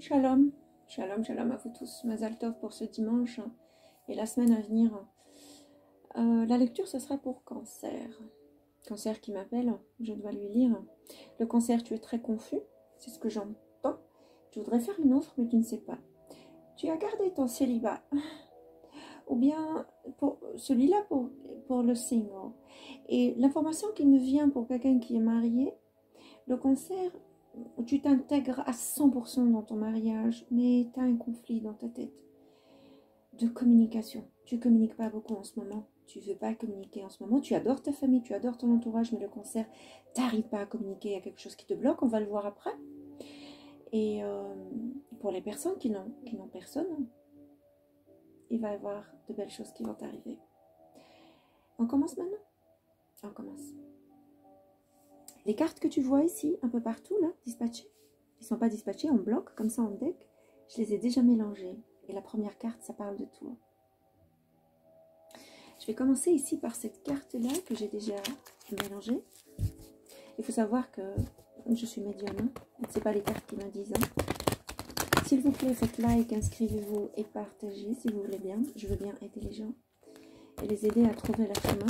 Shalom, shalom, shalom à vous tous. Mazal tov pour ce dimanche et la semaine à venir. La lecture, ce sera pour Cancer. Cancer qui m'appelle, je dois lui lire. Le Cancer, tu es très confus, c'est ce que j'entends. Tu voudrais faire une offre, mais tu ne sais pas. Tu as gardé ton célibat. Ou bien pour celui-là pour le single. Et l'information qui me vient pour quelqu'un qui est marié, le Cancer, tu t'intègres à 100% dans ton mariage, mais tu as un conflit dans ta tête de communication. Tu ne communiques pas beaucoup en ce moment. Tu ne veux pas communiquer en ce moment. Tu adores ta famille, tu adores ton entourage, mais le Cancer, tu n'arrives pas à communiquer. Il y a quelque chose qui te bloque, on va le voir après. Et pour les personnes qui n'ont personne, il va y avoir de belles choses qui vont arriver. On commence maintenant? On commence. Les cartes que tu vois ici, un peu partout, là, dispatchées, ils ne sont pas dispatchés en bloc, comme ça en deck. Je les ai déjà mélangés. Et la première carte, ça parle de toi. Je vais commencer ici par cette carte-là que j'ai déjà mélangée. Il faut savoir que je suis médium. Hein. Ce n'est pas les cartes qui me disent. Hein. S'il vous plaît, faites like, inscrivez-vous et partagez si vous voulez bien. Je veux bien aider les gens et les aider à trouver leur chemin.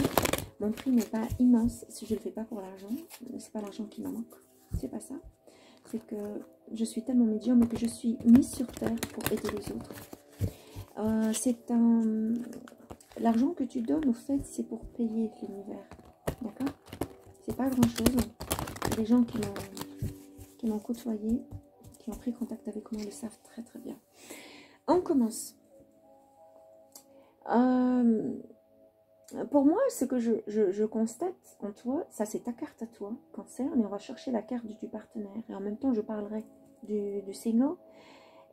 Mon prix n'est pas immense si je ne le fais pas pour l'argent. C'est pas l'argent qui me manque. C'est pas ça. C'est que je suis tellement médium que je suis mise sur terre pour aider les autres. C'est un... L'argent que tu donnes, au fait, c'est pour payer l'univers. D'accord? C'est pas grand-chose. Les gens qui m'ont côtoyé, qui ont pris contact avec moi, le savent très très bien. On commence. Pour moi, ce que je constate en toi, ça c'est ta carte à toi, Cancer, mais on va chercher la carte du partenaire. Et en même temps, je parlerai du single,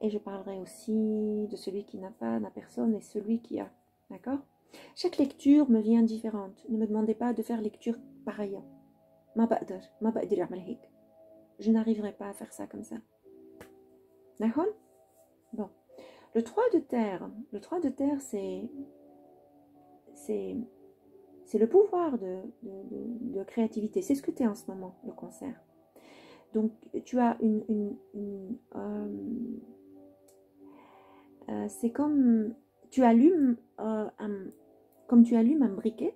et je parlerai aussi de celui qui n'a pas, n'a personne, et celui qui a. D'accord? Chaque lecture me vient différente. Ne me demandez pas de faire lecture pareille. Je n'arriverai pas à faire ça comme ça. D'accord? Bon. Le 3 de terre. Le 3 de terre, c'est le pouvoir de créativité. C'est ce que tu es en ce moment, le Cancer. Donc, tu as c'est comme tu allumes comme tu allumes un briquet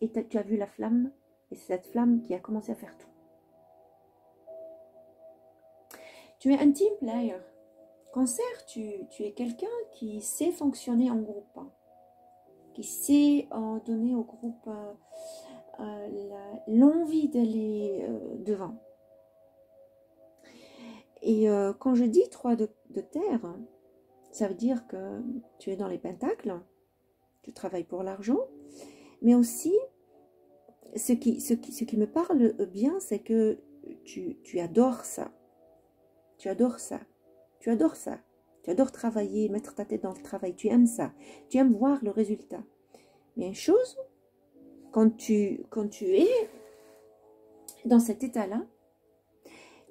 et tu as vu la flamme, et c'est cette flamme qui a commencé à faire tout. Tu es un team player. Cancer, tu es quelqu'un qui sait fonctionner en groupe, qui sait donner au groupe l'envie d'aller devant. Et quand je dis 3 de terre, ça veut dire que tu es dans les pentacles, tu travailles pour l'argent, mais aussi, ce qui me parle bien, c'est que tu adores ça. Tu adores ça. Tu adores ça. Tu adores travailler, mettre ta tête dans le travail. Tu aimes ça. Tu aimes voir le résultat. Mais une chose, quand tu es dans cet état-là,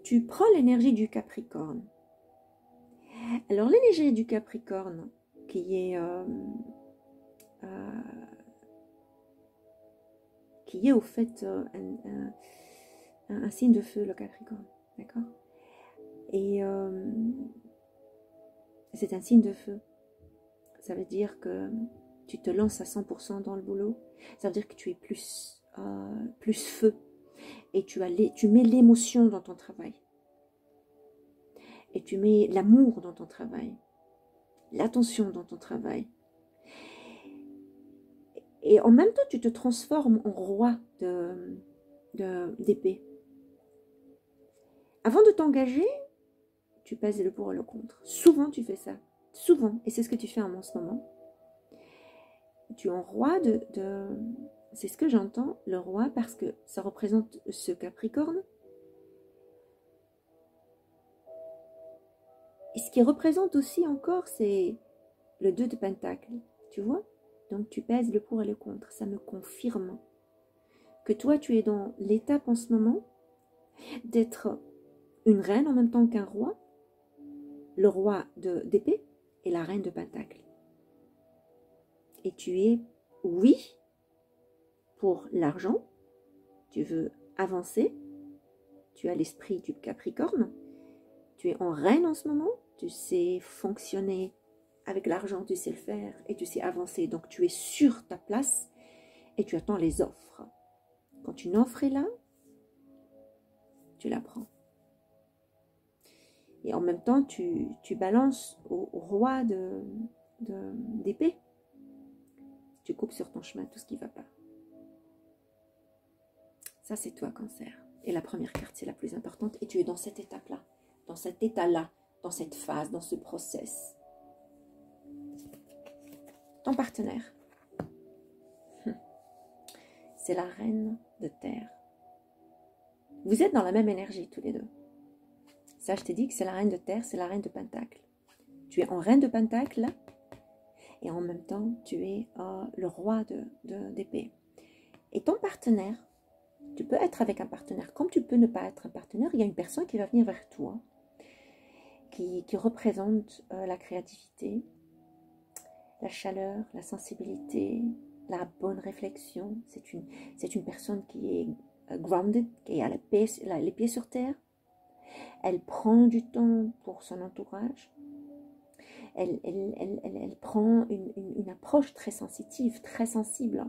tu prends l'énergie du Capricorne. Alors, l'énergie du Capricorne, qui est au fait un signe de feu, le Capricorne. D'accord? Et c'est un signe de feu. Ça veut dire que tu te lances à 100% dans le boulot. Ça veut dire que tu es plus feu. Et tu mets l'émotion dans ton travail. Et tu mets l'amour dans ton travail. L'attention dans ton travail. Et en même temps, tu te transformes en roi d'épée. Avant de t'engager, tu pèses le pour et le contre. Souvent, tu fais ça. Souvent. Et c'est ce que tu fais en ce moment. Tu es en roi c'est ce que j'entends, le roi, parce que ça représente ce Capricorne. Et ce qui représente aussi encore, c'est le 2 de Pentacle. Tu vois? Donc, tu pèses le pour et le contre. Ça me confirme que toi, tu es dans l'étape en ce moment d'être une reine en même temps qu'un roi, le roi d'épée et la reine de Pentacle. Et tu es, oui, pour l'argent, tu veux avancer, tu as l'esprit du Capricorne, Tu es en reine en ce moment, tu sais fonctionner avec l'argent, tu sais le faire et tu sais avancer. Donc tu es sur ta place et tu attends les offres. Quand une offre est là, tu la prends. Et en même temps, tu balances au roi d'épée. Tu coupes sur ton chemin tout ce qui ne va pas. Ça, c'est toi, Cancer. Et la première carte, c'est la plus importante. Et tu es dans cette étape-là, dans cet état-là, dans cette phase, dans ce process. Ton partenaire, c'est la reine de terre. Vous êtes dans la même énergie, tous les deux. Ça, je t'ai dit que c'est la reine de terre, c'est la reine de pentacle. Tu es en reine de pentacle, et en même temps, tu es le roi d'épée. Et ton partenaire, tu peux être avec un partenaire, comme tu peux ne pas être un partenaire, il y a une personne qui va venir vers toi, qui représente la créativité, la chaleur, la sensibilité, la bonne réflexion. C'est une personne qui est grounded, qui a les pieds sur terre. Elle prend du temps pour son entourage. Elle prend une approche très sensitive, très sensible.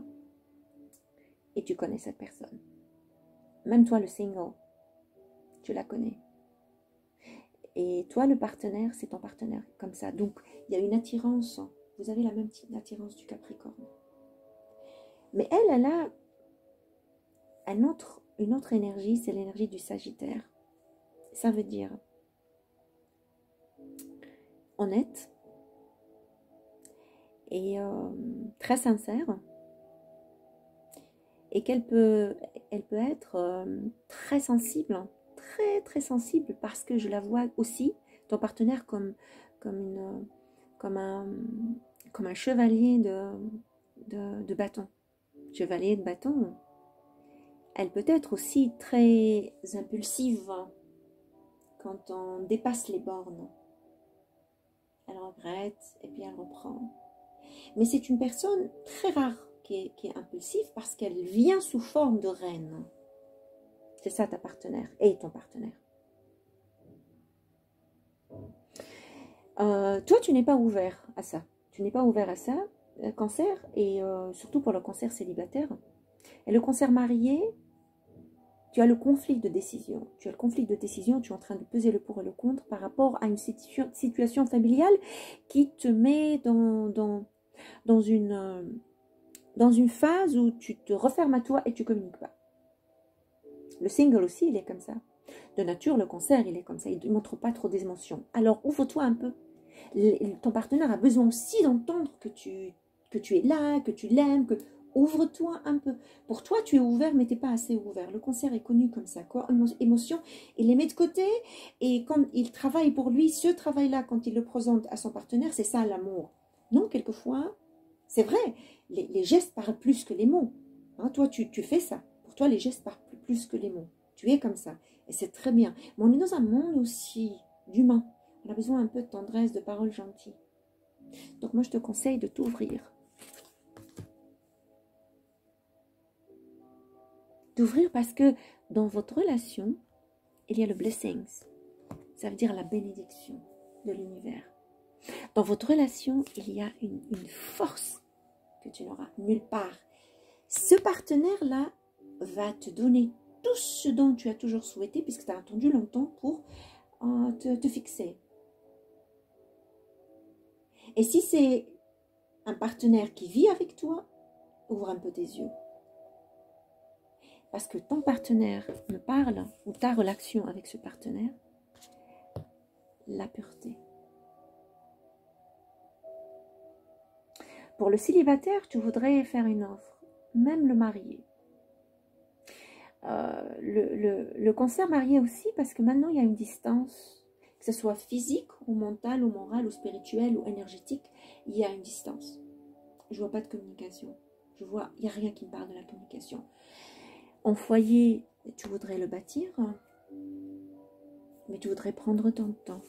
Et tu connais cette personne. Même toi, le single, tu la connais. Et toi, le partenaire, c'est ton partenaire, comme ça. Donc, il y a une attirance. Vous avez la même attirance du Capricorne. Mais elle a une autre énergie, c'est l'énergie du Sagittaire. Ça veut dire honnête et très sincère. Et elle peut être très sensible, très sensible, parce que je la vois aussi, ton partenaire, comme un chevalier de bâton. Chevalier de bâton. Elle peut être aussi très impulsive quand on dépasse les bornes. Elle regrette et puis elle reprend. Mais c'est une personne très rare qui est impulsive parce qu'elle vient sous forme de reine. C'est ça ta partenaire et ton partenaire. Toi, tu n'es pas ouvert à ça. Tu n'es pas ouvert à ça, Cancer, et surtout pour le Cancer célibataire. Et le Cancer marié, tu as le conflit de décision. Tu as le conflit de décision, tu es en train de peser le pour et le contre par rapport à une situation familiale qui te met dans une phase où tu te refermes à toi et tu ne communiques pas. Le single aussi, il est comme ça. De nature, le Cancer, il est comme ça. Il ne montre pas trop d'émotions. Alors, ouvre-toi un peu. Ton partenaire a besoin aussi d'entendre que tu es là, que tu l'aimes, que... Ouvre-toi un peu. Pour toi, tu es ouvert, mais tu n'es pas assez ouvert. Le Cancer est connu comme ça. Quoi, émotion, il les met de côté. Et quand il travaille pour lui, ce travail-là, quand il le présente à son partenaire, c'est ça l'amour. Non, quelquefois, c'est vrai, les gestes parlent plus que les mots. Hein, toi, tu fais ça. Pour toi, les gestes parlent plus que les mots. Tu es comme ça. Et c'est très bien. Mais on est dans un monde aussi d'humain. On a besoin un peu de tendresse, de paroles gentilles. Donc moi, je te conseille de t'ouvrir. D'ouvrir parce que dans votre relation, il y a le blessings. Ça veut dire la bénédiction de l'univers. Dans votre relation, il y a une force que tu n'auras nulle part. Ce partenaire-là va te donner tout ce dont tu as toujours souhaité, puisque tu as attendu longtemps pour te fixer. Et si c'est un partenaire qui vit avec toi, ouvre un peu tes yeux. Parce que ton partenaire me parle, ou ta relation avec ce partenaire, la pureté. Pour le célibataire, tu voudrais faire une offre, même le marié. Le Cancer marié aussi, parce que maintenant il y a une distance, que ce soit physique ou mentale ou morale ou spirituelle ou énergétique, il y a une distance. Je vois pas de communication. Il n'y a rien qui me parle de la communication. En foyer, tu voudrais le bâtir, mais tu voudrais prendre ton temps.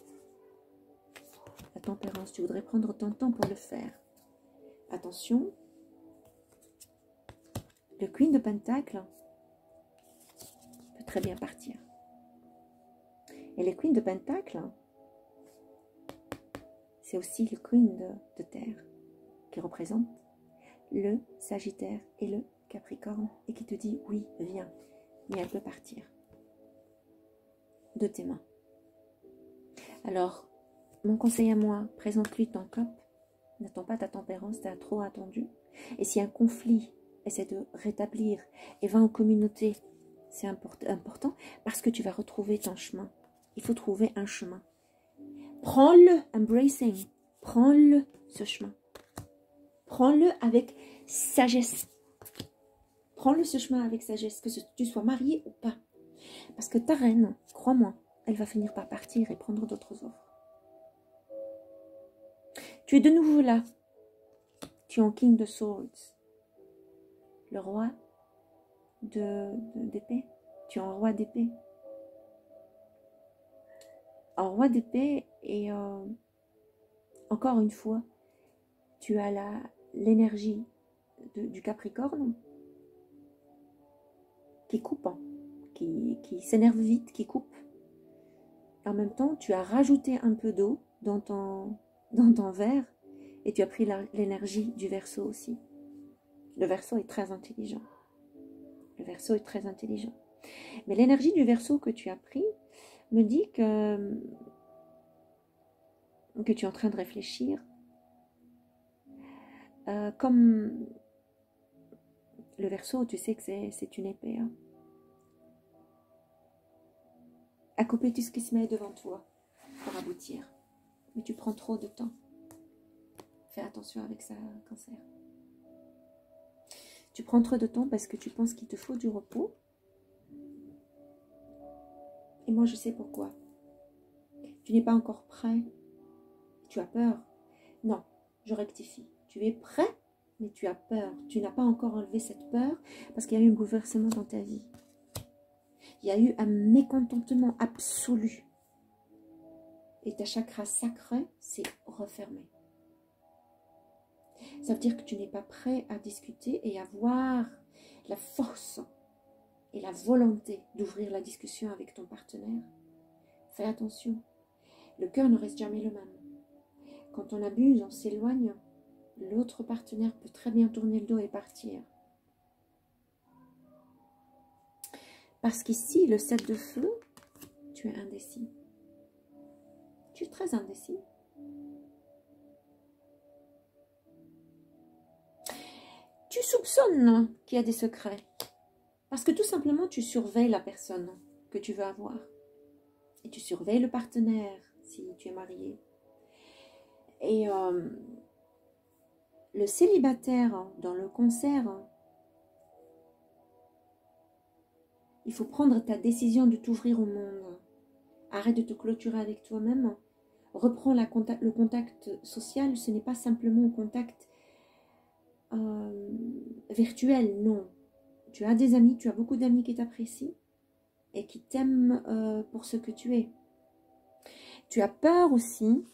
La tempérance, tu voudrais prendre ton temps pour le faire. Attention, le Queen de Pentacle peut très bien partir. Et le Queen de Pentacle, c'est aussi le Queen de terre qui représente le Sagittaire et le Capricorne et qui te dit oui, viens, mais elle peut partir de tes mains. Alors, mon conseil à moi, présente-lui ton cop, n'attends pas ta tempérance, tu as trop attendu. Et si un conflit, essaie de rétablir et va en communauté, c'est important parce que tu vas retrouver ton chemin. Il faut trouver un chemin. Prends-le, embracing, prends-le ce chemin. Prends-le avec sagesse. Prends-le ce chemin avec sagesse, que tu sois marié ou pas. Parce que ta reine, crois-moi, elle va finir par partir et prendre d'autres offres. Tu es de nouveau là. Tu es en King de Swords. Le roi d'épée. Tu es en roi d'épée. En roi d'épée et encore une fois, tu as l'énergie du Capricorne qui coupe, hein, qui s'énerve vite, qui coupe. En même temps, tu as rajouté un peu d'eau dans ton verre et tu as pris l'énergie du Verseau aussi. Le Verseau est très intelligent. Le Verseau est très intelligent. Mais l'énergie du Verseau que tu as pris me dit que tu es en train de réfléchir comme le Verseau, tu sais que c'est une épée. Hein. À couper tout ce qui se met devant toi pour aboutir. Mais tu prends trop de temps. Fais attention avec ça, Cancer. Tu prends trop de temps parce que tu penses qu'il te faut du repos. Et moi, je sais pourquoi. Tu n'es pas encore prêt. Tu as peur. Non, je rectifie. Tu es prêt, mais tu as peur. Tu n'as pas encore enlevé cette peur parce qu'il y a eu un bouleversement dans ta vie. Il y a eu un mécontentement absolu. Et ta chakra sacré s'est refermé. Ça veut dire que tu n'es pas prêt à discuter et à avoir la force et la volonté d'ouvrir la discussion avec ton partenaire. Fais attention. Le cœur ne reste jamais le même. Quand on abuse, on s'éloigne. L'autre partenaire peut très bien tourner le dos et partir. Parce qu'ici, le 7 de feu, tu es indécis. Tu es très indécis. Tu soupçonnes qu'il y a des secrets. Parce que tout simplement, tu surveilles la personne que tu veux avoir. Et tu surveilles le partenaire, si tu es marié. Et le célibataire dans le Cancer, il faut prendre ta décision de t'ouvrir au monde. Arrête de te clôturer avec toi-même. Reprends le contact social. Ce n'est pas simplement un contact virtuel, non. Tu as des amis, tu as beaucoup d'amis qui t'apprécient et qui t'aiment pour ce que tu es. Tu as peur aussi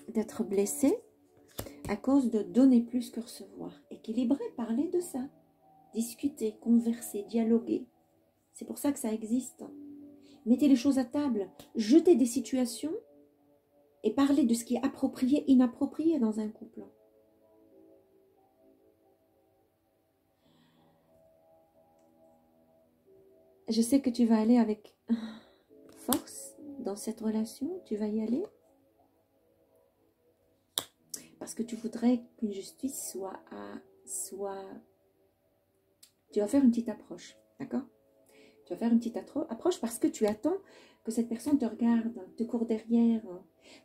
d'être blessé à cause de donner plus que recevoir. Équilibrer, parler de ça. Discuter, converser, dialoguer. C'est pour ça que ça existe. Mettez les choses à table. Jetez des situations et parlez de ce qui est approprié, inapproprié dans un couple. Je sais que tu vas aller avec force dans cette relation. Tu vas y aller. Parce que tu voudrais qu'une justice soit... Tu vas faire une petite approche, d'accord? Tu vas faire une petite approche parce que tu attends que cette personne te regarde, te court derrière,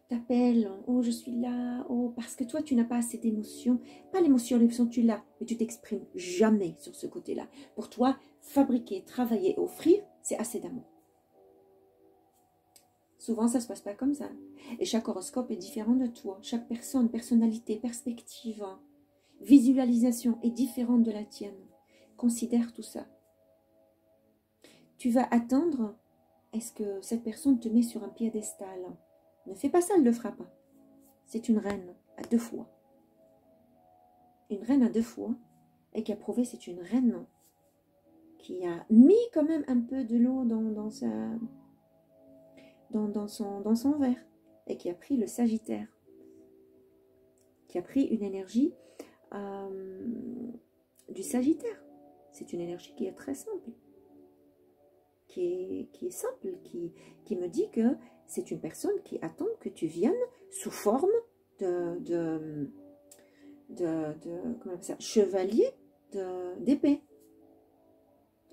t'appelle, oh je suis là, oh parce que toi tu n'as pas assez d'émotions, pas l'émotion tu l'as, mais tu t'exprimes jamais sur ce côté-là. Pour toi, fabriquer, travailler, offrir, c'est assez d'amour. Souvent ça ne se passe pas comme ça. Et chaque horoscope est différent de toi. Chaque personne, personnalité, perspective, visualisation est différente de la tienne. Considère tout ça. Tu vas attendre, est-ce que cette personne te met sur un piédestal? Ne fais pas ça, elle ne le fera pas. C'est une reine à 2 fois. Une reine à 2 fois, et qui a prouvé c'est une reine qui a mis quand même un peu de l'eau dans son verre. et qui a pris le Sagittaire, qui a pris une énergie du Sagittaire. C'est une énergie qui est très simple, qui est simple, qui me dit que c'est une personne qui attend que tu viennes sous forme de comment on appelle ça, chevalier d'épée.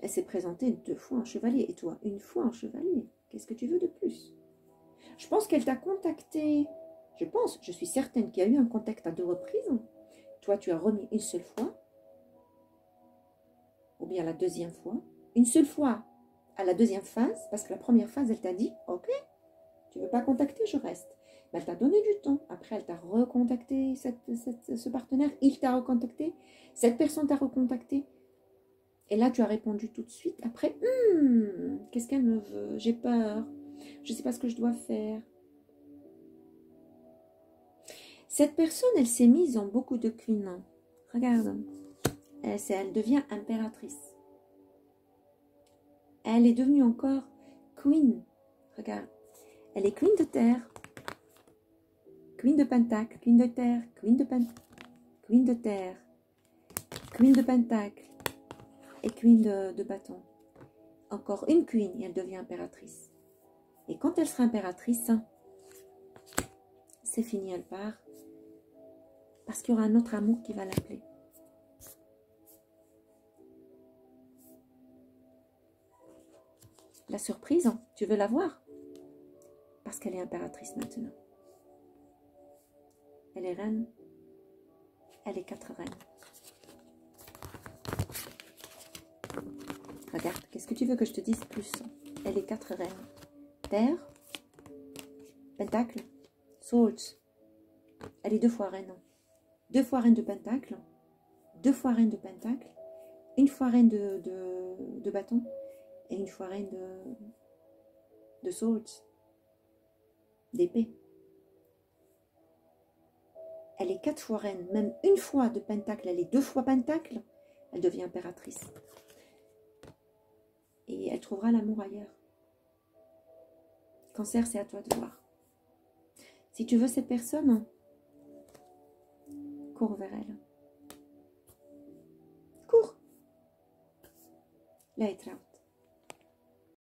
Elle s'est présentée 2 fois en chevalier, et toi, 1 fois en chevalier. Qu'est-ce que tu veux de plus? Je pense qu'elle t'a contacté, je suis certaine qu'il y a eu un contact à 2 reprises. Toi, tu as remis 1 seule fois, ou bien la 2e fois. 1 seule fois à la 2e phase, parce que la première phase, elle t'a dit, ok, tu ne veux pas contacter, je reste. Mais elle t'a donné du temps. Après, elle t'a recontacté, ce partenaire, il t'a recontacté, cette personne t'a recontacté. Et là, tu as répondu tout de suite. Après, qu'est-ce qu'elle me veut? J'ai peur. Je ne sais pas ce que je dois faire. Cette personne, elle s'est mise en beaucoup de queen. Regarde. Elle devient impératrice. Elle est devenue encore queen. Regarde. Elle est queen de terre. Queen de pentacle. Queen de terre. Queen de pentacle. Queen de terre. Queen de pentacle. Et queen de bâton. Encore une queen et elle devient impératrice. Et quand elle sera impératrice, c'est fini, elle part. Parce qu'il y aura un autre amour qui va l'appeler. La surprise, tu veux la voir? Parce qu'elle est impératrice maintenant. Elle est reine. Elle est 4 reines. Regarde, qu'est-ce que tu veux que je te dise plus? Elle est 4 reines. Terre, pentacle, swords. Elle est 2 fois reine. 2 fois reine de pentacle, 2 fois reine de pentacle, 1 fois reine de bâton et 1 fois reine de swords, d'épée. Elle est 4 fois reine, même 1 fois de pentacle, elle est 2 fois pentacle, elle devient impératrice. Et elle trouvera l'amour ailleurs. Cancer, c'est à toi de voir. Si tu veux cette personne, cours vers elle. Cours. Là,